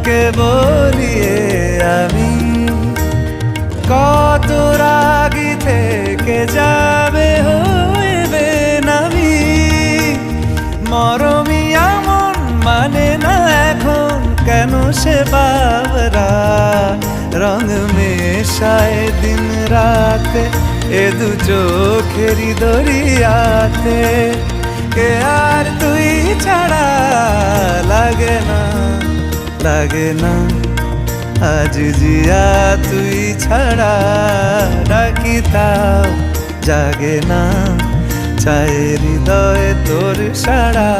কে বলিয়ে আমি কত রাগি থেকে যাবে হইবে নামি মরমি এমন মানে না এখন কেন সে বাবরা রং মেশায় দিন রাতে এ দু চোখেরই দরিয়াতে কে আর তুই ছাড়া লাগে না আজ জিয়া তুই ছাড়া ডাকি তাও জাগে না চায় হৃদয় তোর সাড়া